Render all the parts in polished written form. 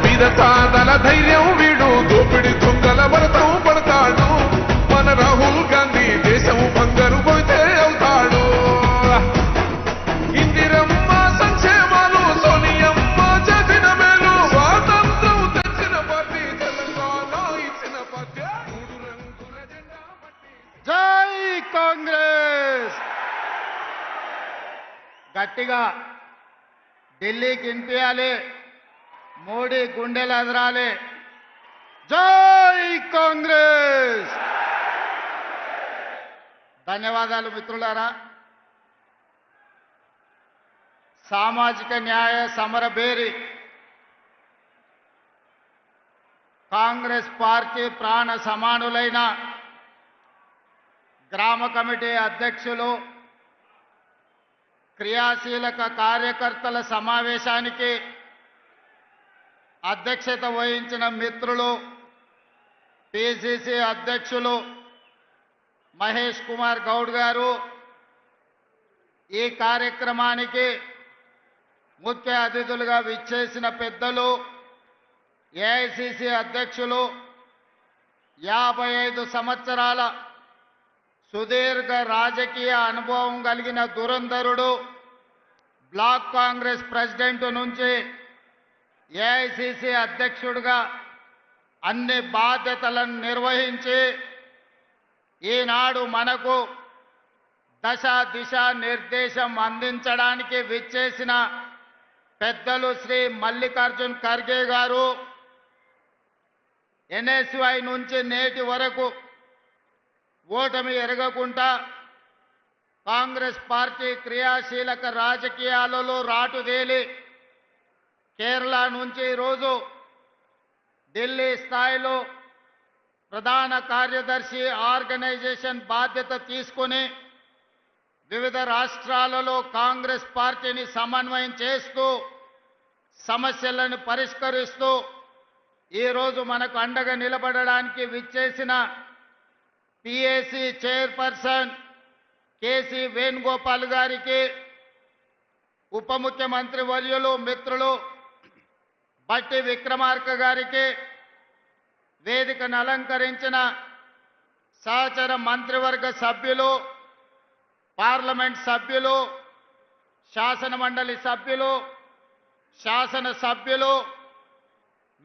బీద సాదల ధైర్యం వీడు దోపిడి దొంగల భరతం పడతాడు మన రాహుల్ గాంధీ దేశం బంగారు పోతే అవుతాడు ఇందిరమ్మ సంక్షేమాలు సోనియమ్మ చేసిన మేలు స్వాతంత్రం తెచ్చిన పార్టీ తెలంగాణ ఇచ్చిన పార్టీ మూడు రంగుల జెండా పట్టి జై కాంగ్రెస్ గట్టిగా ఢిల్లీకి వినిపించాలి మోడీ గుండెలు ఎదరాలి జై కాంగ్రెస్ ధన్యవాదాలు మిత్రులారా సామాజిక న్యాయ సమరభేరి కాంగ్రెస్ పార్టీ ప్రాణ సమానులైన గ్రామ కమిటీ అధ్యక్షులు క్రియాశీలక కార్యకర్తల సమావేశానికి అధ్యక్షత వహించిన మిత్రులు పిసిసి అధ్యక్షులు మహేష్ కుమార్ గౌడ్ గారు ఈ కార్యక్రమానికి ముఖ్య అతిథులుగా విచ్చేసిన పెద్దలు ఏఐసిసి అధ్యక్షులు 55 సంవత్సరాల సుదీర్ఘ రాజకీయ అనుభవం కలిగిన దురంధరుడు బ్లాక్ కాంగ్రెస్ ప్రెసిడెంట్ నుంచి ఏఐసిసి అధ్యక్షుడిగా అన్ని బాధ్యతలను నిర్వహించి ఈనాడు మనకు దశ దిశ నిర్దేశం అందించడానికి విచ్చేసిన పెద్దలు శ్రీ మల్లికార్జున్ ఖర్గే గారు ఎన్ఎస్వై నుంచి నేటి వరకు ఓటమి ఎరగకుండా కాంగ్రెస్ పార్టీ క్రియాశీలక రాజకీయాలలో రాటుదేలి కేరళ నుంచి ఈరోజు ఢిల్లీ స్థాయిలో ప్రధాన కార్యదర్శి ఆర్గనైజేషన్ బాధ్యత తీసుకుని వివిధ రాష్ట్రాలలో కాంగ్రెస్ పార్టీని సమన్వయం చేస్తూ సమస్యలను పరిష్కరిస్తూ ఈరోజు మనకు అండగా నిలబడడానికి విచ్చేసిన పిఏసి చైర్పర్సన్ కేసీ వేణుగోపాల్ గారికి ఉప ముఖ్యమంత్రి వర్యులు మిత్రులు బట్టి విక్రమార్క గారికి వేదికను అలంకరించిన సహచర మంత్రివర్గ సభ్యులు పార్లమెంట్ సభ్యులు శాసన మండలి సభ్యులు శాసన సభ్యులు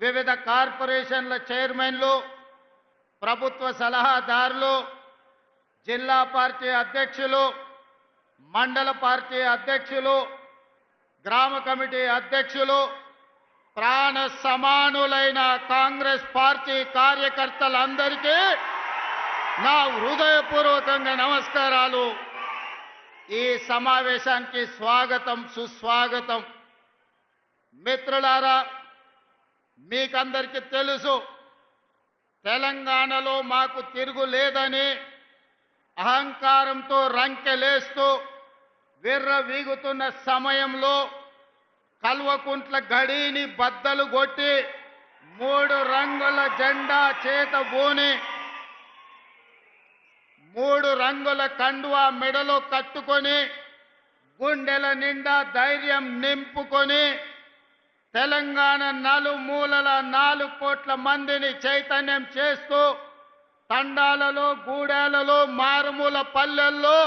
వివిధ కార్పొరేషన్ల చైర్మన్లు ప్రభుత్వ సలహాదారులు జిల్లా పార్టీ అధ్యక్షులు మండల పార్టీ అధ్యక్షులు గ్రామ కమిటీ అధ్యక్షులు ప్రాణ సమానులైన కాంగ్రెస్ పార్టీ కార్యకర్తలందరికీ నా హృదయపూర్వకంగా నమస్కారాలు ఈ సమావేశానికి స్వాగతం సుస్వాగతం మిత్రులారా మీకందరికీ తెలుసు తెలంగాణలో మాకు తిరుగులేదని అహంకారంతో రంకెలేస్తూ విర్రవీగుతున్న సమయంలో కల్వకుంట్ల గడిని బద్దలు కొట్టి 3 రంగుల జెండా చేతబూని 3 రంగుల కండువా మెడలో కట్టుకొని గుండెల నిండా ధైర్యం నింపుకొని తెలంగాణ నలుమూలల 4 కోట్ల మందిని చైతన్యం చేస్తూ తండాలలో గూడాలలో మారుమూల పల్లెల్లో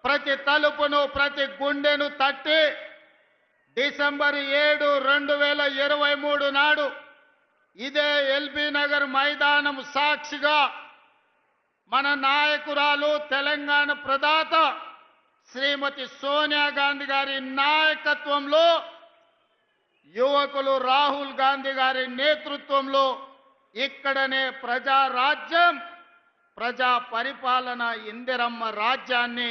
ప్రతి తలుపును ప్రతి గుండెను తట్టి డిసెంబర్ 7, 2023 నాడు ఇదే ఎల్బీ నగర్ మైదానం సాక్షిగా మన నాయకురాలు తెలంగాణ ప్రదాత శ్రీమతి సోనియా గాంధీ గారి నాయకత్వంలో యువకులు రాహుల్ గాంధీ గారి నేతృత్వంలో ఇక్కడనే ప్రజారాజ్యం ప్రజా పరిపాలన ఇందిరమ్మ రాజ్యాన్ని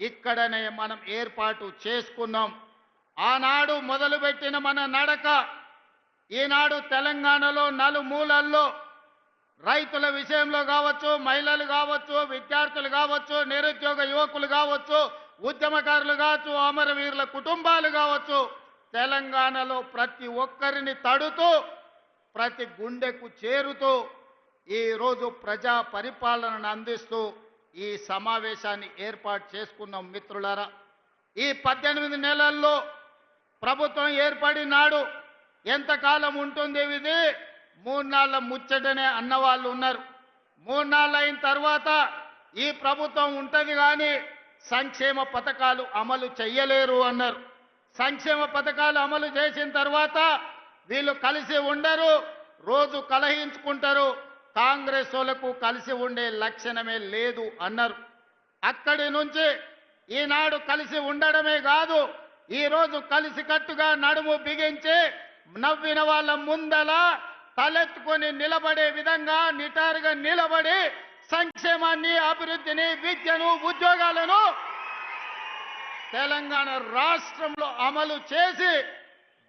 ఇక్కడనే మనం ఏర్పాటు చేసుకున్నాం. ఆనాడు మొదలుపెట్టిన మన నడక ఈనాడు తెలంగాణలో నలుమూలల్లో రైతుల విషయంలో కావచ్చు, మహిళలు కావచ్చు, విద్యార్థులు కావచ్చు, నిరుద్యోగ యువకులు కావచ్చు, ఉద్యమకారులు కావచ్చు, అమరవీరుల కుటుంబాలు కావచ్చు, తెలంగాణలో ప్రతి ఒక్కరిని తడుతూ ప్రతి గుండెకు చేరుతూ ఈరోజు ప్రజా పరిపాలనను అందిస్తూ ఈ సమావేశాన్ని ఏర్పాటు చేసుకున్నాం. మిత్రులారా, ఈ 18 నెలల్లో ప్రభుత్వం ఏర్పడినాడు ఎంతకాలం ఉంటుంది ఇది? 3 నాళ్ళ ముచ్చటనే అన్నవాళ్ళు ఉన్నారు. 3 నాళ్ళు అయిన తర్వాత ఈ ప్రభుత్వం ఉంటది కానీ సంక్షేమ పథకాలు అమలు చెయ్యలేరు అన్నారు. సంక్షేమ పథకాలు అమలు చేసిన తర్వాత వీళ్ళు కలిసి ఉండరు, రోజు కలహించుకుంటారు, కాంగ్రెస్ వాళ్ళకు కలిసి ఉండే లక్షణమే లేదు అన్నారు. అక్కడి నుంచి ఈనాడు కలిసి ఉండడమే కాదు, ఈరోజు కలిసికట్టుగా నడుము బిగించి నవ్విన వాళ్ళ ముందల తలెత్తుకొని నిలబడే విధంగా నిటారుగా నిలబడి సంక్షేమాన్ని, అభివృద్ధిని, విద్యను, ఉద్యోగాలను తెలంగాణ రాష్ట్రంలో అమలు చేసి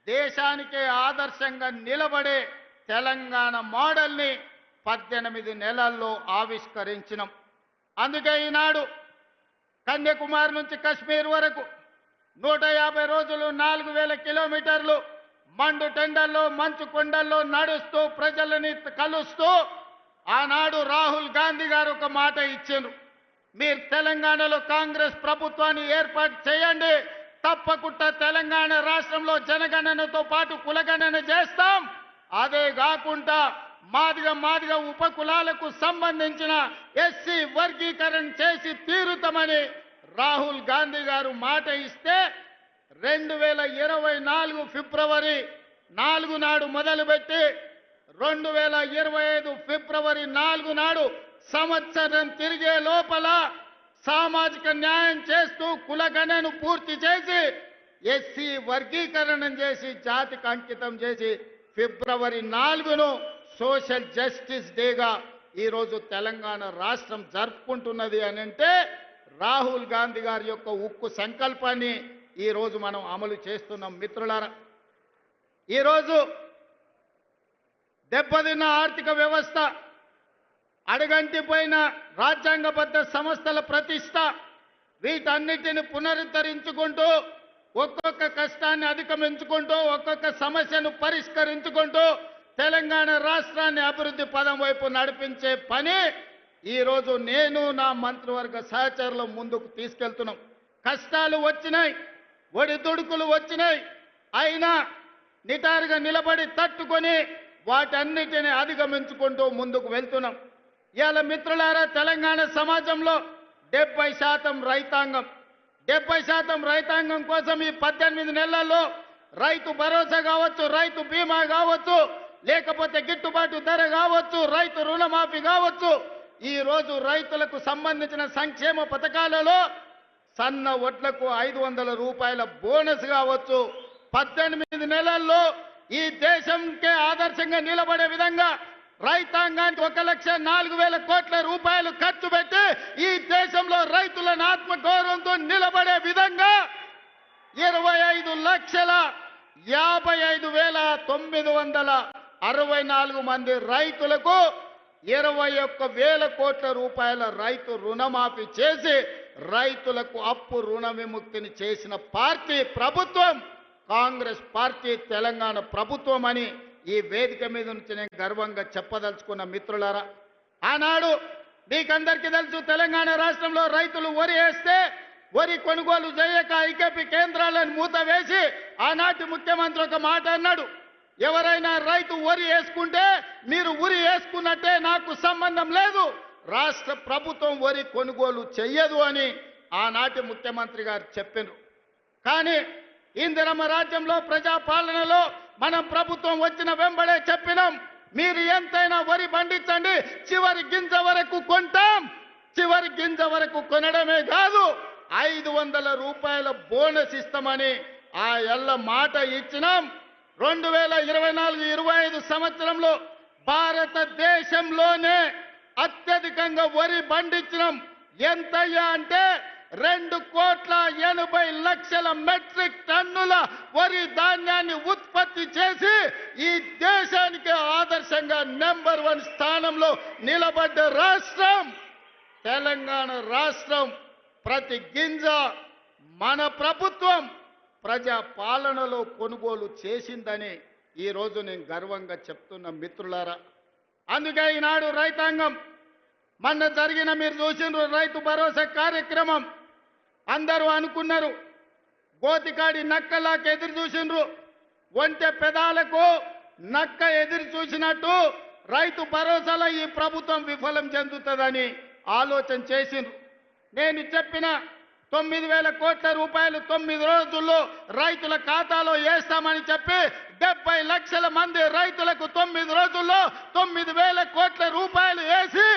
దేశానికే ఆదర్శంగా నిలబడే తెలంగాణ మోడల్ని 18 నెలల్లో ఆవిష్కరించినాం. అందుకే ఈనాడు కన్యాకుమారి నుంచి కశ్మీర్ వరకు 150 రోజులు 4000 కిలోమీటర్లు మండు టెండల్లో, మంచు కొండల్లో నడుస్తూ ప్రజలని కలుస్తూ ఆనాడు రాహుల్ గాంధీ గారు ఒక మాట ఇచ్చారు. మీరు తెలంగాణలో కాంగ్రెస్ ప్రభుత్వాన్ని ఏర్పాటు చేయండి, తప్పకుండా తెలంగాణ రాష్ట్రంలో జనగణనతో పాటు కులగణన చేస్తాం, అదే కాకుండా మాదిగ ఉపకులాలకు సంబంధించిన ఎస్సీ వర్గీకరణ చేసి తీరుతామని రాహుల్ గాంధీ గారు మాట ఇస్తే 2024 ఫిబ్రవరి 4 నాడు మొదలుపెట్టి 2025 ఫిబ్రవరి 4 నాడు సంవత్సరం తిరిగే లోపల సామాజిక న్యాయం చేస్తూ కులగణను పూర్తి చేసి ఎస్సీ వర్గీకరణ చేసి జాతికి అంకితం చేసి ఫిబ్రవరి 4ను సోషల్ జస్టిస్ డేగా ఈరోజు తెలంగాణ రాష్ట్రం జరుపుకుంటున్నది అని అంటే రాహుల్ గాంధీ గారి యొక్క ఉక్కు సంకల్పాన్ని ఈరోజు మనం అమలు చేస్తున్నాం. మిత్రులారా, ఈరోజు దెబ్బతిన్న ఆర్థిక వ్యవస్థ, అడుగంటిపోయిన రాజ్యాంగబద్ధ సంస్థల ప్రతిష్ట, వీటన్నిటిని పునరుద్ధరించుకుంటూ ఒక్కొక్క కష్టాన్ని అధిగమించుకుంటూ ఒక్కొక్క సమస్యను పరిష్కరించుకుంటూ తెలంగాణ రాష్ట్రాన్ని అభివృద్ధి పదం వైపు నడిపించే పని ఈరోజు నేను నా మంత్రివర్గ సహచరులు ముందుకు తీసుకెళ్తున్నాం. కష్టాలు వచ్చినాయి, ఒడిదుడుకులు వచ్చినాయి, అయినా నిటారుగా నిలబడి తట్టుకొని వాటన్నిటిని అధిగమించుకుంటూ ముందుకు వెళ్తున్నాం. ఇవాళ మిత్రులారా, తెలంగాణ సమాజంలో 70% రైతాంగం, 70% రైతాంగం కోసం ఈ 18 నెలల్లో రైతు భరోసా కావచ్చు, రైతు బీమా కావచ్చు, లేకపోతే గిట్టుబాటు ధర కావచ్చు, రైతు రుణమాఫీ కావచ్చు, ఈ రోజు రైతులకు సంబంధించిన సంక్షేమ పథకాలలో సన్న వడ్లకు 500 రూపాయల బోనస్ కావచ్చు, 18 నెలల్లో ఈ దేశంకే ఆదర్శంగా నిలబడే విధంగా రైతాంగానికి 1,04,000 కోట్ల రూపాయలు ఖర్చు పెట్టి ఈ దేశంలో రైతులను ఆత్మగౌరవంతో నిలబడే విధంగా 25,55,964 మంది రైతులకు 21,000 కోట్ల రూపాయల రైతు రుణమాఫీ చేసి రైతులకు అప్పు రుణ విముక్తిని చేసిన పార్టీ ప్రభుత్వం కాంగ్రెస్ పార్టీ, తెలంగాణ ప్రభుత్వం అని ఈ వేదిక మీద నుంచి నేను గర్వంగా చెప్పదలుచుకున్న మిత్రులారా. ఆనాడు మీకందరికీ తెలుసు, తెలంగాణ రాష్ట్రంలో రైతులు వరి వేస్తే వరి కొనుగోలు చేయక ఐకేపీ కేంద్రాలను మూతవేసి ఆనాటి ముఖ్యమంత్రి ఒక మాట అన్నాడు, ఎవరైనా రైతు వరి వేసుకుంటే మీరు ఉరి వేసుకున్నట్టే, నాకు సంబంధం లేదు, రాష్ట్ర ప్రభుత్వం వరి కొనుగోలు చెయ్యదు అని ఆనాటి ముఖ్యమంత్రి గారు చెప్పారు. కానీ ఇందిరమ్మ రాజ్యంలో ప్రజాపాలనలో మనం ప్రభుత్వం వచ్చిన వెంబడే చెప్పినాం, మీరు ఎంతైనా వరి పండించండి, చివరి గింజ వరకు కొంటాం, చివరి గింజ వరకు కొనడమే కాదు 500 రూపాయల బోనస్ ఇస్తామని ఆ ఎల్ల మాట ఇచ్చినాం. 2024-25 సంవత్సరంలో భారతదేశంలోనే అత్యధికంగా వరి పండించినాం. ఎంతయ్యా అంటే 2,80,00,000 మెట్రిక్ టన్నుల వరి ధాన్యాన్ని ఉత్పత్తి చేసి ఈ దేశానికి ఆదర్శంగా నెంబర్ 1 స్థానంలో నిలబడ్డ రాష్ట్రం తెలంగాణ రాష్ట్రం. ప్రతి గింజ మన ప్రభుత్వం ప్రజా పాలనలో కొనుగోలు చేసిందని ఈరోజు నేను గర్వంగా చెప్తున్న మిత్రులారా. అందుకే ఈనాడు రైతాంగం మొన్న జరిగిన మీరు చూసిండ్రు రైతు భరోసా కార్యక్రమం, అందరూ అనుకున్నారు గోతికాడి నక్కలాకి ఎదురు చూసిండ్రు, ఒంటె పెదాలకు నక్క ఎదురు చూసినట్టు రైతు భరోసాలో ఈ ప్రభుత్వం విఫలం చెందుతుందని ఆలోచన చేసిండ్రు. నేను చెప్పిన 9,000 కోట్ల రూపాయలు 9 రోజుల్లో రైతుల ఖాతాలో వేస్తామని చెప్పి 70 లక్షల మంది రైతులకు 9 రోజుల్లో 9,000 కోట్ల రూపాయలు వేసి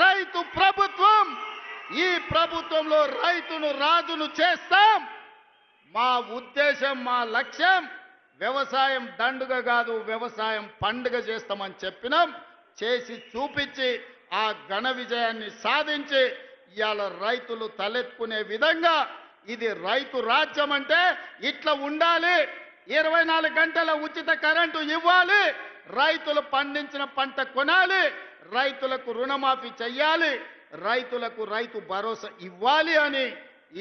రైతు ప్రభుత్వం, ఈ ప్రభుత్వంలో రైతును రాజును చేస్తాం. మా ఉద్దేశం, మా లక్ష్యం వ్యవసాయం దండుగ కాదు, వ్యవసాయం పండుగ చేస్తామని చెప్పినాం. చేసి చూపించి ఆ ఘన విజయాన్ని సాధించి ఇవాళ రైతులు తలెత్తుకునే విధంగా ఇది రైతు రాజ్యం అంటే ఇట్లా ఉండాలి. 24 గంటల ఉచిత కరెంటు ఇవ్వాలి, రైతులు పండించిన పంట కొనాలి, రైతులకు రుణమాఫీ చెయ్యాలి, రైతులకు రైతు భరోసా ఇవ్వాలి అని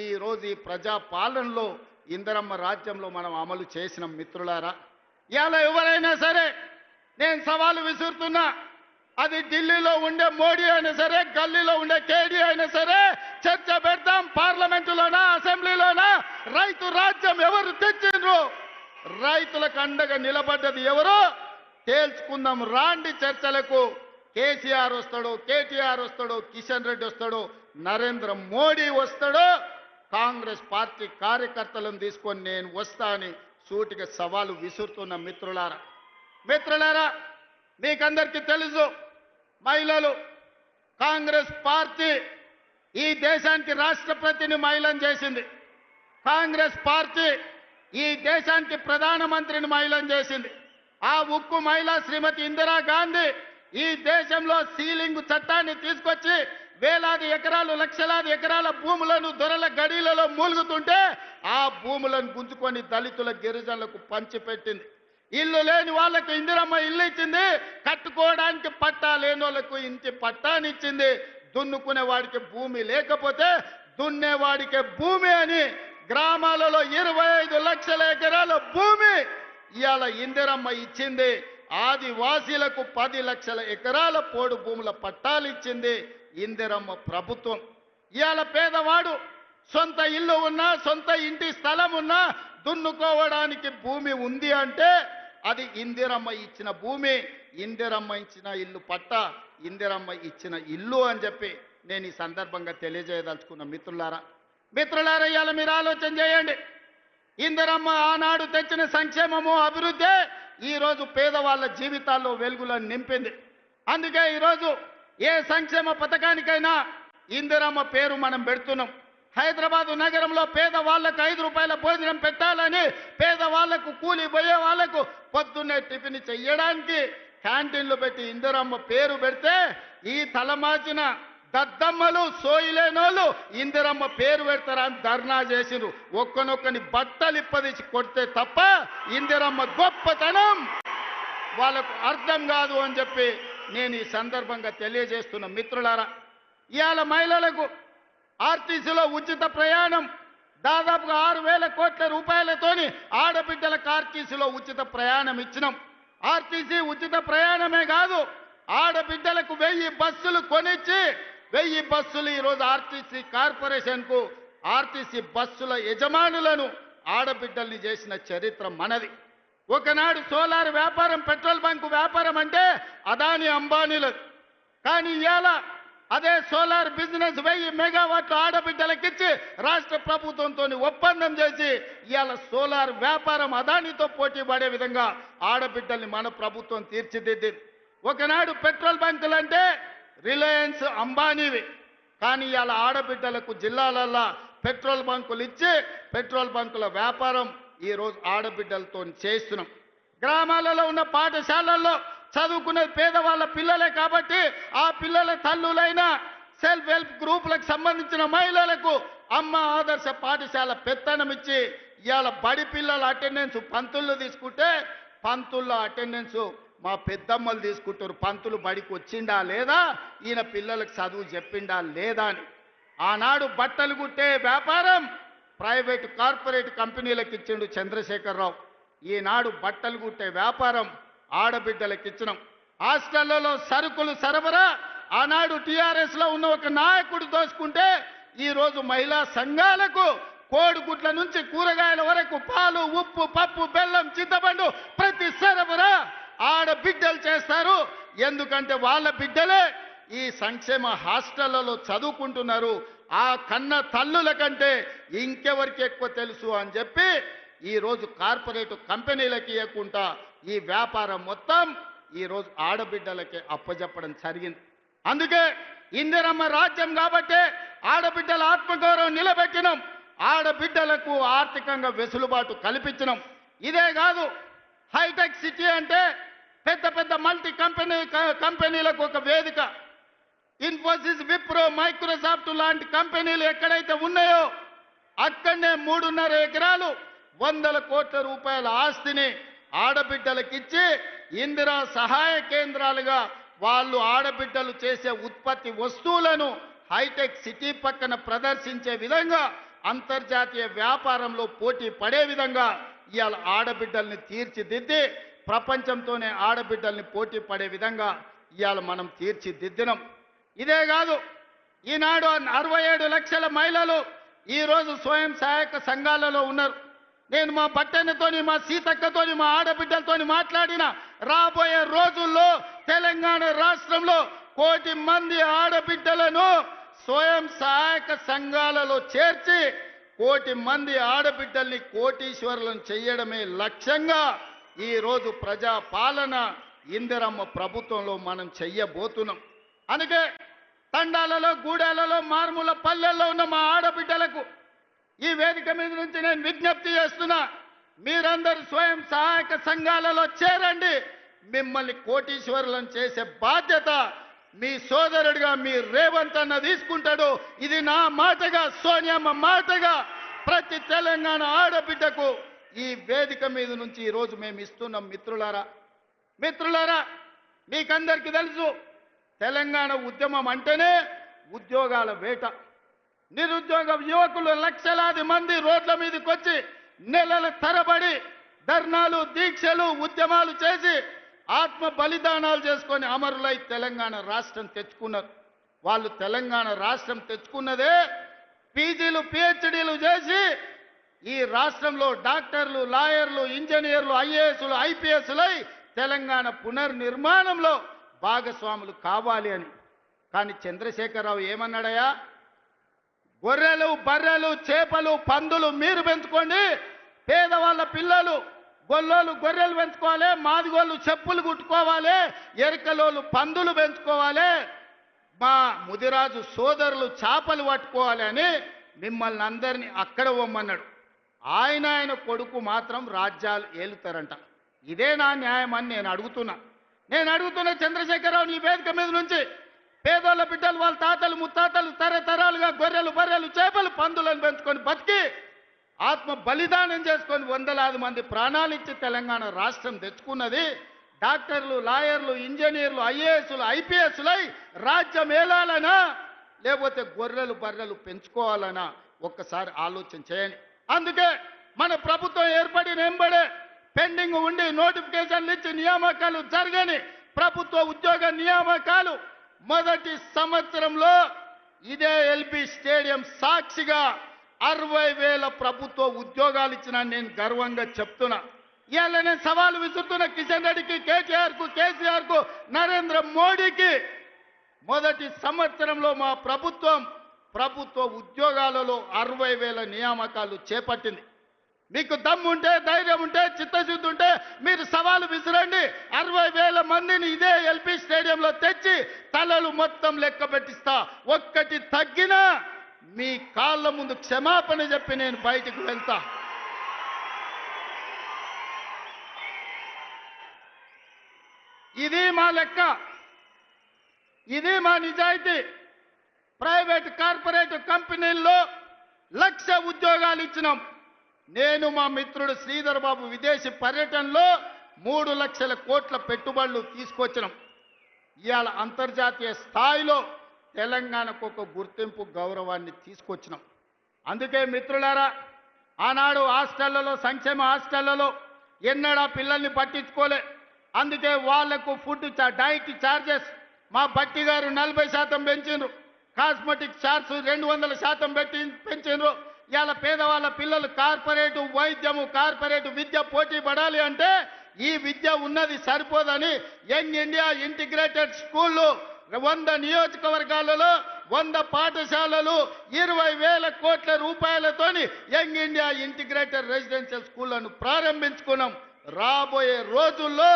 ఈ రోజు ఈ ప్రజా పాలనలో ఇందిరమ్మ రాజ్యంలో మనం అమలు చేసిన మిత్రులారా. ఇవాళ ఎవరైనా సరే నేను సవాలు విసురుతున్నా, అది ఢిల్లీలో ఉండే మోడీ అయినా సరే, గల్లీలో ఉండే కేడీ అయినా సరే, చర్చ పెడతాం. పార్లమెంటులోనా, అసెంబ్లీలోనా రైతు రాజ్యం ఎవరు తెచ్చిండ్రు, రైతులకు అండగా నిలబడ్డది ఎవరో తేల్చుకుందాం. రాండి చర్చలకు. కేసీఆర్ వస్తాడో, కేటీఆర్ వస్తాడో, కిషన్ రెడ్డి వస్తాడో, నరేంద్ర మోడీ వస్తాడో, కాంగ్రెస్ పార్టీ కార్యకర్తలను తీసుకొని నేను వస్తా అని సూటిగా సవాలు విసురుతున్న మిత్రులారా, మీకందరికీ తెలుసు, మహిళలు కాంగ్రెస్ పార్టీ ఈ దేశానికి రాష్ట్రపతిని మహిళను చేసింది. కాంగ్రెస్ పార్టీ ఈ దేశానికి ప్రధానమంత్రిని మహిళను చేసింది. ఆ ఉక్కు మహిళ శ్రీమతి ఇందిరాగాంధీ ఈ దేశంలో సీలింగ్ చట్టాన్ని తీసుకొచ్చి వేలాది ఎకరాలు, లక్షలాది ఎకరాల భూములను దొరల గడిలలో మూలుగుతుంటే ఆ భూములను గుంజుకొని దళితుల, గిరిజనులకు పంచిపెట్టింది. ఇల్లు లేని వాళ్ళకు ఇందిరమ్మ ఇల్లు ఇచ్చింది, కట్టుకోవడానికి పట్టా లేని వాళ్ళకు ఇంటి పట్టానిచ్చింది. దున్నుకునే వాడికి భూమి లేకపోతే దున్నేవాడికి భూమి అని గ్రామాలలో 25 లక్షల ఎకరాల భూమి ఇవాళ ఇందిరమ్మ ఇచ్చింది. ఆదివాసీలకు 10 లక్షల ఎకరాల పోడు భూముల పట్టాలు ఇచ్చింది ఇందిరమ్మ ప్రభుత్వం. ఇవాళ పేదవాడు సొంత ఇల్లు ఉన్నా, సొంత ఇంటి స్థలం ఉన్నా దున్నుకోవడానికి భూమి ఉంది అంటే అది ఇందిరమ్మ ఇచ్చిన భూమి, ఇందిరమ్మ ఇచ్చిన ఇల్లు పట్ట, ఇందిరమ్మ ఇచ్చిన ఇల్లు అని చెప్పి నేను ఈ సందర్భంగా తెలియజేయదలుచుకున్న మిత్రులారా, ఇవాళ మీరు ఆలోచన చేయండి. ఇందిరమ్మ ఆనాడు తెచ్చిన సంక్షేమము, అభివృద్ధి ఈరోజు పేదవాళ్ళ జీవితాల్లో వెలుగులను నింపింది. అందుకే ఈరోజు ఏ సంక్షేమ పథకానికైనా ఇందిరమ్మ పేరు మనం పెడుతున్నాం. హైదరాబాదు నగరంలో పేదవాళ్లకు 5 రూపాయల భోజనం పెట్టాలని, పేదవాళ్లకు, కూలి పోయే వాళ్లకు పొద్దున్నే టిఫిన్ చెయ్యడానికి క్యాంటీన్లు పెట్టి ఇందిరమ్మ పేరు పెడితే ఈ తలమాచిన దద్దమ్మలు, సోయిలేనోళ్ళు ఇందిరమ్మ పేరు పెడతారా అని ధర్నా చేసిరు. ఒక్కనొక్కని బట్టలు ఇప్పదీసి కొడితే తప్ప ఇందిరమ్మ గొప్పతనం వాళ్ళకు అర్థం కాదు అని చెప్పి నేను ఈ సందర్భంగా తెలియజేస్తున్న మిత్రులారా. ఇవాళ మహిళలకు ఆర్టీసీలో ఉచిత ప్రయాణం దాదాపుగా 6,000 కోట్ల రూపాయలతోని ఆడబిడ్డలకు ఆర్టీసీలో ఉచిత ప్రయాణం ఇచ్చినాం. ఆర్టీసీ ఉచిత ప్రయాణమే కాదు, ఆడబిడ్డలకు 1000 బస్సులు కొనిచ్చి 1000 బస్సులు ఈరోజు ఆర్టీసీ కార్పొరేషన్కు, ఆర్టీసీ బస్సుల యజమానులను ఆడబిడ్డల్ని చేసిన చరిత్ర మనది. ఒకనాడు సోలార్ వ్యాపారం, పెట్రోల్ బంకు వ్యాపారం అంటే అదాని, అంబానీలది. కానీ ఇవాళ అదే సోలార్ బిజినెస్ 1000 మెగావాట్లు ఆడబిడ్డలకిచ్చి రాష్ట్ర ప్రభుత్వంతో ఒప్పందం చేసి ఇవాళ సోలార్ వ్యాపారం అదానితో పోటీ పడే విధంగా ఆడబిడ్డల్ని మన ప్రభుత్వం తీర్చిదిద్దింది. ఒకనాడు పెట్రోల్ బంకులు అంటే రిలయన్స్, అంబానీవి. కానీ ఇవాళ ఆడబిడ్డలకు జిల్లాలల్లో పెట్రోల్ బంకులు ఇచ్చి పెట్రోల్ బంకుల వ్యాపారం ఈరోజు ఆడబిడ్డలతో చేస్తున్నాం. గ్రామాలలో ఉన్న పాఠశాలల్లో చదువుకునే పేదవాళ్ళ పిల్లలే కాబట్టి ఆ పిల్లల తల్లులైన సెల్ఫ్ హెల్ప్ గ్రూపులకు సంబంధించిన మహిళలకు అమ్మ ఆదర్శ పాఠశాల పెత్తనం ఇచ్చి ఇవాళ బడి పిల్లల అటెండెన్స్ పంతులు తీసుకుంటే పంతుల అటెండెన్స్ మా పెద్దమ్మలు తీసుకుంటారు. పంతులు బడికి వచ్చిండా లేదా, ఈయన పిల్లలకు చదువు చెప్పిండా లేదా అని. ఆనాడు బట్టలు కుట్టే వ్యాపారం ప్రైవేటు కార్పొరేట్ కంపెనీలకు ఇచ్చిండు చంద్రశేఖరరావు. ఈనాడు బట్టలు కుట్టే వ్యాపారం ఆడబిడ్డలకు ఇచ్చినాం. హాస్టళ్లలో సరుకులు సరఫరా ఆనాడు టీఆర్ఎస్ లో ఉన్న ఒక నాయకుడు దోచుకుంటే ఈరోజు మహిళా సంఘాలకు కోడిగుడ్ల నుంచి కూరగాయల వరకు పాలు, ఉప్పు, పప్పు, బెల్లం, చింతపండు ప్రతి సరఫరా ఆడబిడ్డలు చేస్తారు. ఎందుకంటే వాళ్ళ బిడ్డలే ఈ సంక్షేమ హాస్టళ్లలో చదువుకుంటున్నారు. ఆ కన్న తల్లుల కంటే ఇంకెవరికి ఎక్కువ తెలుసు అని చెప్పి ఈరోజు కార్పొరేట్ కంపెనీలకి ఇవ్వకుండా ఈ వ్యాపారం మొత్తం ఈరోజు ఆడబిడ్డలకే అప్పజెప్పడం జరిగింది. అందుకే ఇందిరమ్మ రాజ్యం కాబట్టే ఆడబిడ్డల ఆత్మగౌరవం నిలబెట్టినాం, ఆడబిడ్డలకు ఆర్థికంగా వెసులుబాటు కల్పించినాం. ఇదే కాదు, హైటెక్ సిటీ అంటే పెద్ద పెద్ద మల్టీ కంపెనీలకు ఒక వేదిక. ఇన్ఫోసిస్, విప్రో, మైక్రోసాఫ్ట్ లాంటి కంపెనీలు ఎక్కడైతే ఉన్నాయో అక్కడనే 3.5 ఎకరాలు 100 కోట్ల రూపాయల ఆస్తిని ఆడబిడ్డలకిచ్చి ఇందిరా సహాయ కేంద్రాలుగా వాళ్ళు ఆడబిడ్డలు చేసే ఉత్పత్తి వస్తువులను హైటెక్ సిటీ పక్కన ప్రదర్శించే విధంగా, అంతర్జాతీయ వ్యాపారంలో పోటీ పడే విధంగా ఇవాళ ఆడబిడ్డల్ని తీర్చిదిద్ది ప్రపంచంతోనే ఆడబిడ్డల్ని పోటీ పడే విధంగా ఇవాళ మనం తీర్చిదిద్దినాం. ఇదే కాదు, ఈనాడు 67 లక్షల మహిళలు ఈరోజు స్వయం సహాయక సంఘాలలో ఉన్నారు. నేను మా పట్టణతోని, మా సీతక్కతోని, మా ఆడబిడ్డలతోని మాట్లాడిన రాబోయే రోజుల్లో తెలంగాణ రాష్ట్రంలో 1 కోటి మంది ఆడబిడ్డలను స్వయం సహాయక సంఘాలలో చేర్చి 1 కోటి మంది ఆడబిడ్డల్ని కోటీశ్వరులను చేయడమే లక్ష్యంగా ఈరోజు ప్రజా పాలన ఇందిరమ్మ ప్రభుత్వంలో మనం చెయ్యబోతున్నాం. అందుకే తండాలలో, గూడాలలో, మారుమూల పల్లెల్లో ఉన్న మా ఆడబిడ్డలకు ఈ వేదిక మీద నుంచి నేను విజ్ఞప్తి చేస్తున్నా, మీరందరూ స్వయం సహాయక సంఘాలలో చేరండి. మిమ్మల్ని కోటీశ్వరులను చేసే బాధ్యత మీ సోదరుడిగా మీ రేవంత్ అన్న తీసుకుంటాడు. ఇది నా మాటగా, సోనియమ్మ మాటగా ప్రతి తెలంగాణ ఆడబిడ్డకు ఈ వేదిక మీద నుంచి ఈరోజు మేము ఇస్తున్నాం. మిత్రులారా, మీకందరికీ తెలుసు, తెలంగాణ ఉద్యమం అంటేనే ఉద్యోగాల వేట. నిరుద్యోగ యువకులు లక్షలాది మంది రోడ్ల మీదకి వచ్చి నెలల తరబడి ధర్నాలు, దీక్షలు, ఉద్యమాలు చేసి ఆత్మ బలిదానాలు చేసుకొని అమరులై తెలంగాణ రాష్ట్రం తెచ్చుకున్నారు. వాళ్ళు తెలంగాణ రాష్ట్రం తెచ్చుకున్నదే పీజీలు, పిహెచ్డీలు చేసి ఈ రాష్ట్రంలో డాక్టర్లు, లాయర్లు, ఇంజనీర్లు, ఐఏఎస్లు, ఐపీఎస్లై తెలంగాణ పునర్నిర్మాణంలో భాగస్వాములు కావాలి అని. కానీ చంద్రశేఖరరావు ఏమన్నాడయా? గొర్రెలు, బర్రెలు, చేపలు, పందులు మీరు పెంచుకోండి, పేదవాళ్ళ పిల్లలు గొల్లోళ్ళు గొర్రెలు పెంచుకోవాలి, మాదిగోళ్ళు చెప్పులు కుట్టుకోవాలి, ఎరకలోళ్ళు పందులు పెంచుకోవాలి, మా ముదిరాజు సోదరులు చేపలు పట్టుకోవాలి అని మిమ్మల్ని అందరినీ అక్కడ పోమన్నాడు. ఆయన కొడుకు మాత్రం రాజ్యాలు ఏలుతారంట. ఇదే నా న్యాయం అని నేను అడుగుతున్నా చంద్రశేఖరరావు ఈ వేదిక మీద నుంచి. పేదోళ్ళ బిడ్డలు, వాళ్ళ తాతలు, ముత్తాతలు తరతరాలుగా గొర్రెలు, బర్రెలు, చేపలు, పందులను పెంచుకొని బతికి ఆత్మ బలిదానం చేసుకొని వందలాది మంది ప్రాణాలు ఇచ్చి తెలంగాణ రాష్ట్రం తెచ్చుకున్నది. డాక్టర్లు, లాయర్లు, ఇంజనీర్లు, ఐఏఎస్లు, ఐపీఎస్లై రాజ్యం ఏలాలనా లేకపోతే గొర్రెలు, బర్రెలు పెంచుకోవాలనా ఒక్కసారి ఆలోచన చేయండి. అందుకే మన ప్రభుత్వం ఏర్పడిన వెంబడే పెండింగ్ ఉండి నోటిఫికేషన్లు ఇచ్చి నియామకాలు జరగని ప్రభుత్వ ఉద్యోగ నియామకాలు మొదటి సంవత్సరంలో ఇదే ఎల్బీ స్టేడియం సాక్షిగా 60,000 ప్రభుత్వ ఉద్యోగాలు ఇచ్చిన నేను గర్వంగా చెప్తున్నా. ఇవాళ నేను సవాలు విసురుతున్న కిషన్ రెడ్డికి, కేటీఆర్కు, కేసీఆర్కు, నరేంద్ర మోడీకి. మొదటి సంవత్సరంలో మా ప్రభుత్వ ఉద్యోగాలలో 60,000 నియామకాలు చేపట్టింది. మీకు దమ్ము ఉంటే, ధైర్యం ఉంటే, చిత్తశుద్ధి ఉంటే మీరు సవాలు విసిరండి. 60,000 మందిని ఇదే ఎల్బీ స్టేడియంలో తెచ్చి తలలు మొత్తం లెక్క పెట్టిస్తా. ఒక్కటి తగ్గినా మీ కాళ్ళ ముందు క్షమాపణ చెప్పి నేను బయటికి వెళ్తా. ఇది మా లెక్క, ఇది మా నిజాయితీ. ప్రైవేట్ కార్పొరేట్ కంపెనీల్లో 1,00,000 ఉద్యోగాలు ఇచ్చినాం. నేను మా మిత్రుడు శ్రీధర్ బాబు విదేశీ పర్యటనలో 3 లక్షల కోట్ల పెట్టుబడులు తీసుకొచ్చినాం. ఇవాళ అంతర్జాతీయ స్థాయిలో తెలంగాణకు ఒక గుర్తింపు, గౌరవాన్ని తీసుకొచ్చినాం. అందుకే మిత్రులారా, ఆనాడు హాస్టళ్లలో, సంక్షేమ హాస్టళ్లలో ఎన్నడా పిల్లల్ని పట్టించుకోలే. అందుకే వాళ్లకు ఫుడ్ డైట్ ఛార్జెస్ మా బట్టి గారు 40% పెంచిండ్రు. Cosmetic charge 200% పెంచిండ్రు. ఇవాళ పేదవాళ్ళ పిల్లలు కార్పొరేట్ వైద్యము కార్పొరేట్ విద్య పోటీ పడాలి అంటే ఈ విద్య ఉన్నది సరిపోదని యంగ్ ఇండియా ఇంటిగ్రేటెడ్ స్కూళ్ళు 100 నియోజకవర్గాలలో 100 పాఠశాలలు 20,000 కోట్ల రూపాయలతోని యంగ్ ఇండియా ఇంటిగ్రేటెడ్ రెసిడెన్షియల్ స్కూళ్లను ప్రారంభించుకున్నాం. రాబోయే రోజుల్లో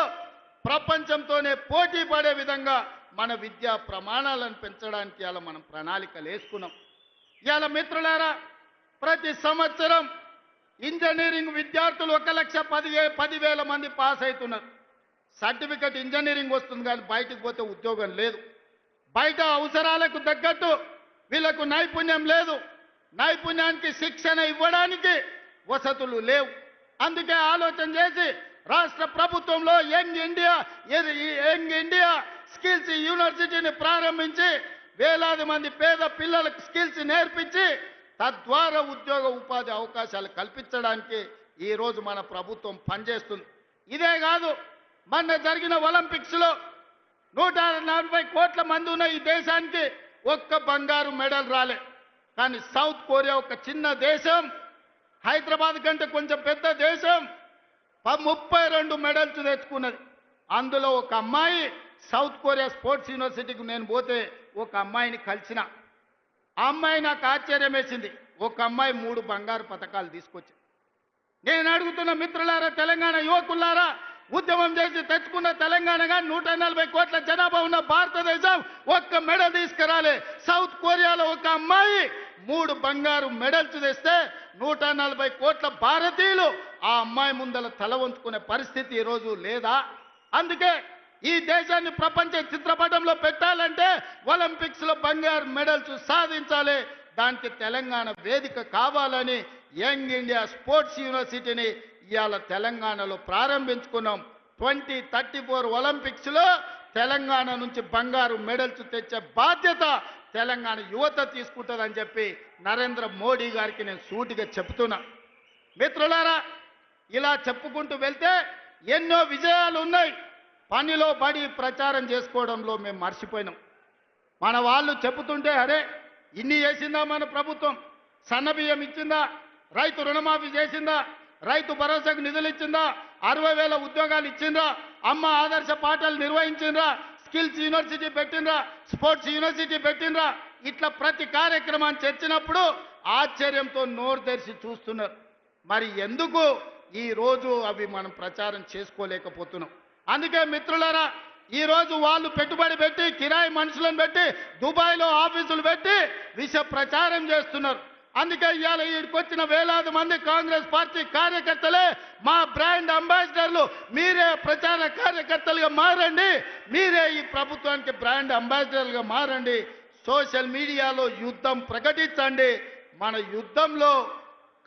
ప్రపంచంతోనే పోటీ పడే విధంగా మన విద్యా ప్రమాణాలను పెంచడానికి ఇలా మనం ప్రణాళికలు వేసుకున్నాం. ఇవాళ మిత్రులారా, ప్రతి సంవత్సరం ఇంజనీరింగ్ విద్యార్థులు 1,10,000 మంది పాస్ అవుతున్నారు. సర్టిఫికెట్ ఇంజనీరింగ్ వస్తుంది కానీ బయటకు పోతే ఉద్యోగం లేదు. బయట అవసరాలకు తగ్గట్టు వీళ్ళకు నైపుణ్యం లేదు. నైపుణ్యానికి శిక్షణ ఇవ్వడానికి వసతులు లేవు. అందుకే ఆలోచన చేసి రాష్ట్ర ప్రభుత్వంలో యంగ్ ఇండియా స్కిల్స్ యూనివర్సిటీని ప్రారంభించి వేలాది మంది పేద పిల్లలకు స్కిల్స్ నేర్పించి తద్వారా ఉద్యోగ ఉపాధి అవకాశాలు కల్పించడానికి ఈరోజు మన ప్రభుత్వం పనిచేస్తుంది. ఇదే కాదు, మొన్న జరిగిన ఒలింపిక్స్లో 140 కోట్ల మంది ఉన్న ఈ దేశానికి ఒక్క బంగారు మెడల్ రాలే. కానీ సౌత్ కొరియా ఒక చిన్న దేశం, హైదరాబాద్ కంటే కొంచెం పెద్ద దేశం, 32 మెడల్స్ తెచ్చుకున్నది. అందులో ఒక అమ్మాయి సౌత్ కొరియా స్పోర్ట్స్ యూనివర్సిటీకి నేను పోతే ఒక అమ్మాయిని కలిసిన. ఆ అమ్మాయి నాకు ఆశ్చర్యం వేసింది. ఒక అమ్మాయి 3 బంగారు పథకాలు తీసుకొచ్చింది. నేను అడుగుతున్న మిత్రులారా, తెలంగాణ యువకులారా, ఉద్యమం చేసి తెచ్చుకున్న తెలంగాణగా 140 కోట్ల జనాభా ఉన్న భారతదేశం ఒక్క మెడల్ తీసుకురాలే. సౌత్ కొరియాలో ఒక అమ్మాయి 3 బంగారు మెడల్స్ తెస్తే 140 కోట్ల భారతీయులు ఆ అమ్మాయి ముందల తల వంచుకునే పరిస్థితి ఈరోజు లేదా? అందుకే ఈ దేశాన్ని ప్రపంచ చిత్రపటంలో పెట్టాలంటే ఒలింపిక్స్ లో బంగారు మెడల్స్ సాధించాలి. దానికి తెలంగాణ వేదిక కావాలని యంగ్ ఇండియా స్పోర్ట్స్ యూనివర్సిటీని ఇవాళ తెలంగాణలో ప్రారంభించుకున్నాం. 2034 ఒలింపిక్స్ లో తెలంగాణ నుంచి బంగారు మెడల్స్ తెచ్చే బాధ్యత తెలంగాణ యువత తీసుకుంటుందని చెప్పి నరేంద్ర మోడీ గారికి నేను సూటిగా చెప్తున్నా. మిత్రులారా, ఇలా చెప్పుకుంటూ వెళ్తే ఎన్నో విజయాలు ఉన్నాయి. పనిలో పడి ప్రచారం చేసుకోవడంలో మేము మర్చిపోయినాం. మన వాళ్ళు చెబుతుంటే అరే ఇన్ని చేసిందా మన ప్రభుత్వం, సన్నబియ్యం ఇచ్చిందా, రైతు రుణమాఫీ చేసిందా, రైతు భరోసాకు నిధులు ఇచ్చిందా, 60,000 ఉద్యోగాలు ఇచ్చిందా, అమ్మ ఆదర్శ పాఠాలు నిర్వహించిందా, స్కిల్స్ యూనివర్సిటీ పెట్టినరా, స్పోర్ట్స్ యూనివర్సిటీ పెట్టినరా, ఇట్లా ప్రతి కార్యక్రమాన్ని చర్చినప్పుడు ఆశ్చర్యంతో నోరు తెరిచి చూస్తున్నారు. మరి ఎందుకు ఈ రోజు అవి మనం ప్రచారం చేసుకోలేకపోతున్నాం? అందుకే మిత్రులారా, ఈ రోజు వాళ్ళు పెట్టుబడి పెట్టి కిరాయి మనుషులను పెట్టి దుబాయ్లో ఆఫీసులు పెట్టి విష ప్రచారం చేస్తున్నారు. అందుకే ఇవాళ ఈడికొచ్చిన వేలాది మంది కాంగ్రెస్ పార్టీ కార్యకర్తలే మా బ్రాండ్ అంబాసిడర్లు. మీరే ప్రచార కార్యకర్తలుగా మారండి, మీరే ఈ ప్రభుత్వానికి బ్రాండ్ అంబాసిడర్లుగా మారండి. సోషల్ మీడియాలో యుద్ధం ప్రకటించండి. మన యుద్ధంలో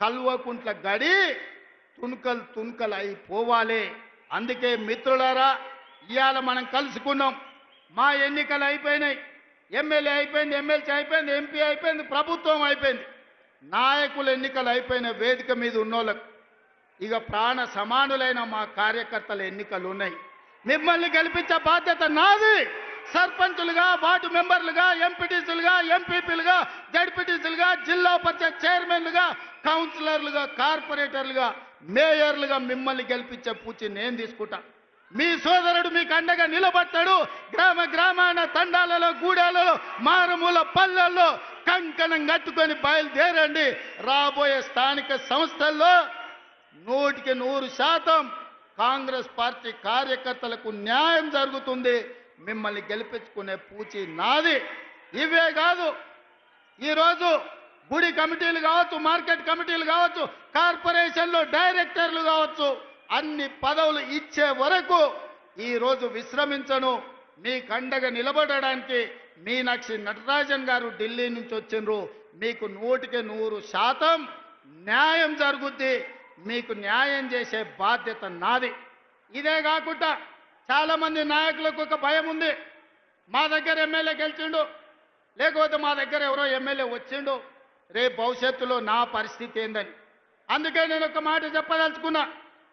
కల్వకుంట్ల గడి తుణుకలు అయిపోవాలి. అందుకే మిత్రులారా, ఇవాళ మనం కలుసుకున్నాం. మా ఎన్నికలు అయిపోయినాయి, ఎమ్మెల్యే అయిపోయింది, ఎమ్మెల్సీ అయిపోయింది, ఎంపీ అయిపోయింది, ప్రభుత్వం అయిపోయింది. నాయకుల ఎన్నికలు అయిపోయిన వేదిక మీద ఉన్నోళ్ళకు ఇక ప్రాణ సమానులైన మా కార్యకర్తల ఎన్నికలు ఉన్నాయి. మిమ్మల్ని గెలిపించే బాధ్యత నాది. సర్పంచులుగా, వార్డు మెంబర్లుగా, ఎంపీటీసీలుగా, ఎంపీపీలుగా, జడ్పీటీసీలుగా, జిల్లా పరిషత్ చైర్మన్లుగా, కౌన్సిలర్లుగా, కార్పొరేటర్లుగా, మేయర్లుగా మిమ్మల్ని గెలిపించే పూచి నేను తీసుకుంటా. మీ సోదరుడు మీకు అండగా నిలబడతాడు. గ్రామాన తండాలలో, గూడాలలో, మారుమూల పల్లెల్లో కంకణం కట్టుకొని బయలుదేరండి. రాబోయే స్థానిక సంస్థల్లో 100% కాంగ్రెస్ పార్టీ కార్యకర్తలకు న్యాయం జరుగుతుంది. మిమ్మల్ని గెలిపించుకునే పూచి నాది. ఇవే కాదు, ఈరోజు గుడి కమిటీలు కావచ్చు, మార్కెట్ కమిటీలు కావచ్చు, కార్పొరేషన్లో డైరెక్టర్లు కావచ్చు, అన్ని పదవులు ఇచ్చే వరకు ఈరోజు విశ్రమించను. మీకు అండగా నిలబడడానికి మీనాక్షి నటరాజన్ గారు ఢిల్లీ నుంచి వచ్చిండ్రు. మీకు 100% న్యాయం జరుగుద్ది. మీకు న్యాయం చేసే బాధ్యత నాది. ఇదే కాకుండా చాలా మంది నాయకులకు ఒక భయం ఉంది. మా దగ్గర ఎమ్మెల్యే గెలిచిండు, లేకపోతే మా దగ్గర ఎవరో ఎమ్మెల్యే వచ్చిండు, రేపు భవిష్యత్తులో నా పరిస్థితి ఏందని. అందుకే నేను ఒక మాట చెప్పదలుచుకున్నా.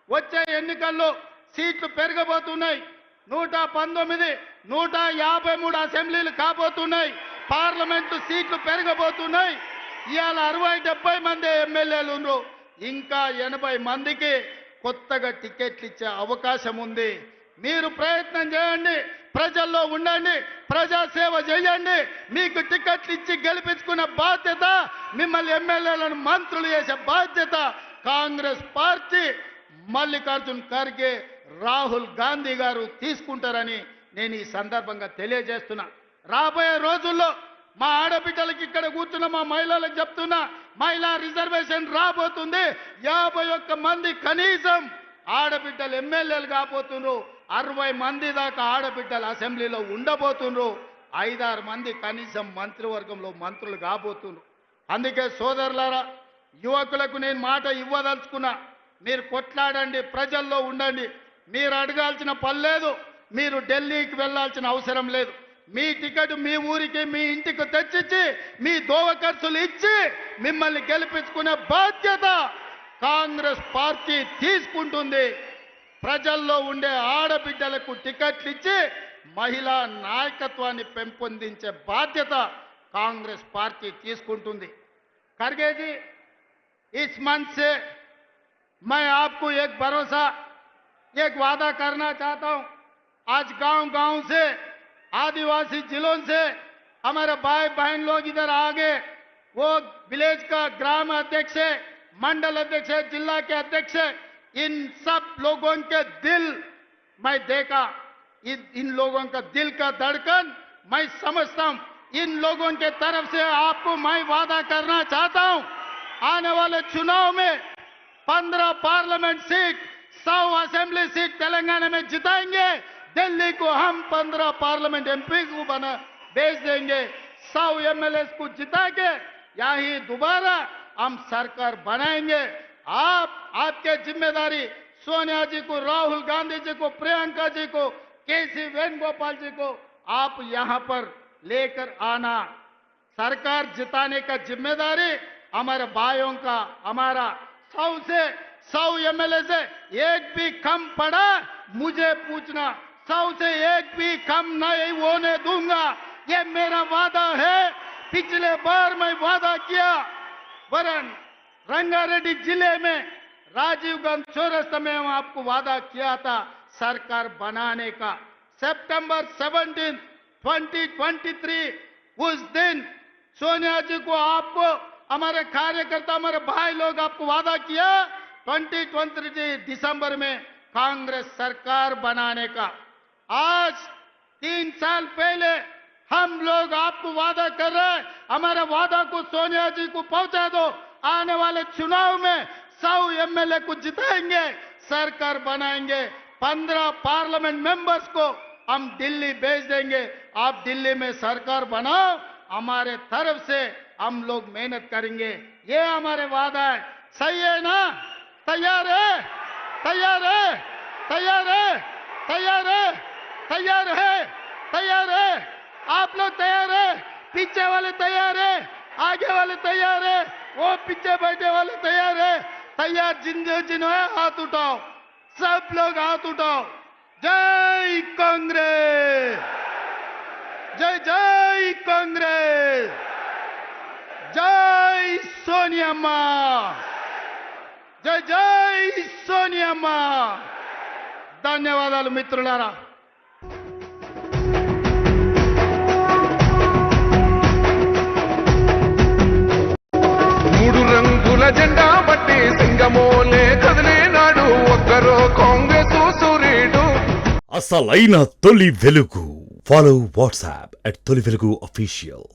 వచ్చే ఎన్నికల్లో సీట్లు పెరగబోతున్నాయి. 119, 153 అసెంబ్లీలు కాబోతున్నాయి. పార్లమెంటు సీట్లు పెరగబోతున్నాయి. ఇవాళ 60-70 మంది ఎమ్మెల్యేలు ఉన్నారు. ఇంకా 80 మందికి కొత్తగా టికెట్లు ఇచ్చే అవకాశం ఉంది. మీరు ప్రయత్నం చేయండి, ప్రజల్లో ఉండండి, ప్రజాసేవ చేయండి. మీకు టికెట్లు ఇచ్చి గెలిపించుకున్న బాధ్యత, మిమ్మల్ని ఎమ్మెల్యేలను మంత్రులు చేసే బాధ్యత కాంగ్రెస్ పార్టీ మల్లికార్జున్ ఖర్గే, రాహుల్ గాంధీ గారు తీసుకుంటారని నేను ఈ సందర్భంగా తెలియజేస్తున్నా. రాబోయే రోజుల్లో మా ఆడబిడ్డలకి ఇక్కడ కూర్చున్న మా మహిళలకు చెప్తున్నా, మహిళా రిజర్వేషన్ రాబోతుంది. 51 మంది కనీసం ఆడబిడ్డలు ఎమ్మెల్యేలు కాబోతున్నారు. 60 మంది దాకా ఆడబిడ్డలు అసెంబ్లీలో ఉండబోతున్నారు. 5-6 మంది కనీసం మంత్రివర్గంలో మంత్రులు కాబోతున్నారు. అందుకే సోదరులారా, యువకులకు నేను మాట ఇవ్వదలుచుకున్నా. మీరు కొట్లాడండి, ప్రజల్లో ఉండండి. మీరు అడగాల్సిన పని లేదు, మీరు ఢిల్లీకి వెళ్ళాల్సిన అవసరం లేదు. మీ టికెట్ మీ ఊరికి, మీ ఇంటికి తెచ్చిచ్చి, మీ దోవ ఖర్చులు ఇచ్చి మిమ్మల్ని గెలిపించుకునే బాధ్యత కాంగ్రెస్ పార్టీ తీసుకుంటుంది. ప్రజల్లో ఉండే ఆడబిడ్డలకు టికెట్లు ఇచ్చి మహిళా నాయకత్వాన్ని పెంపొందించే బాధ్యత కాంగ్రెస్ పార్టీ తీసుకుంటుంది. ఖర్గే जी, इस मंच से मैं आपको एक भरोसा, एक वादा करना चाहता हूं. आज गांव-गांव से, आदिवासी जिलों से हमारे भाई बहन लोग इधर आ गए. वो विलेज का ग्राम अध्यक्ष है, मंडल अध्यक्ष है, जिला के अध्यक्ष है. इन सब लोगों के दिल मैं देखा, इन लोगों का दिल का धड़कन मैं समझता हूं. इन लोगों के तरफ से आपको मैं वादा करना चाहता हूं, आने वाले चुनाव में 15 parliament seat, 100 assembly seat Telangana में जिताएंगे. दिल्ली को हम 15 पार्लियामेंट एमपी को बना भेज देंगे. 100 एमएलए को जिता के यही दोबारा हम सरकार बनाएंगे. आपके जिम्मेदारी सोनिया जी को, राहुल गांधी जी को, प्रियंका जी को, केसी वेणुगोपाल जी को आप यहां पर लेकर आना. सरकार जिताने का जिम्मेदारी हमारे भाइयों का. हमारा 100 एमएलए से एक भी कम पड़ा मुझे पूछना. 100 से एक भी कम नहीं होने दूंगा, ये मेरा वादा है. पिछले बार मैं वादा किया, वरन रंगारेड्डी जिले में राजीव गांधी चौरस्ता में आपको वादा किया था सरकार बनाने का. सितंबर 17, 2023 उस दिन सोनिया जी को, आपको, हमारे कार्यकर्ता, हमारे भाई लोग आपको वादा किया 2023 दिसंबर में कांग्रेस सरकार बनाने का. आज 3 साल पहले हम लोग आपको वादा कर रहे हैं, हमारे वादा को सोनिया जी को पहुंचा दो. आने वाले चुनाव में 100 एमएलए को जिताएंगे, सरकार बनाएंगे. 15 पार्लियामेंट मेंबर्स को हम दिल्ली भेज देंगे. आप दिल्ली में सरकार बनाओ, हमारे तरफ से हम लोग मेहनत करेंगे. ये हमारे वादा है. सही है ना? तैयार है? तैयार है? तैयार है? तैयार है? तैयार है? तैयार है? आप लोग तैयार है? पीछे वाले तैयार है? आगे वाले तैयार है? वो पीछे बैठे वाले तैयार है? तैयार जिन्हों है हाथ उठाओ, सब लोग हाथ उठाओ. जय कांग्रेस, जय जय कांग्रेस, जय सोनिया मां, जय जय सोनिया मां. ధన్యవాదాలు మిత్రులారా. మూడు రంగుల జెండా బట్టి సింగమోలే కదిలే నాడు ఒక్కరో కాంగ్రెస్ సూర్యుడు. అసలైన తొలి వెలుగు. ఫాలో వాట్సాప్ @తొలి వెలుగు official.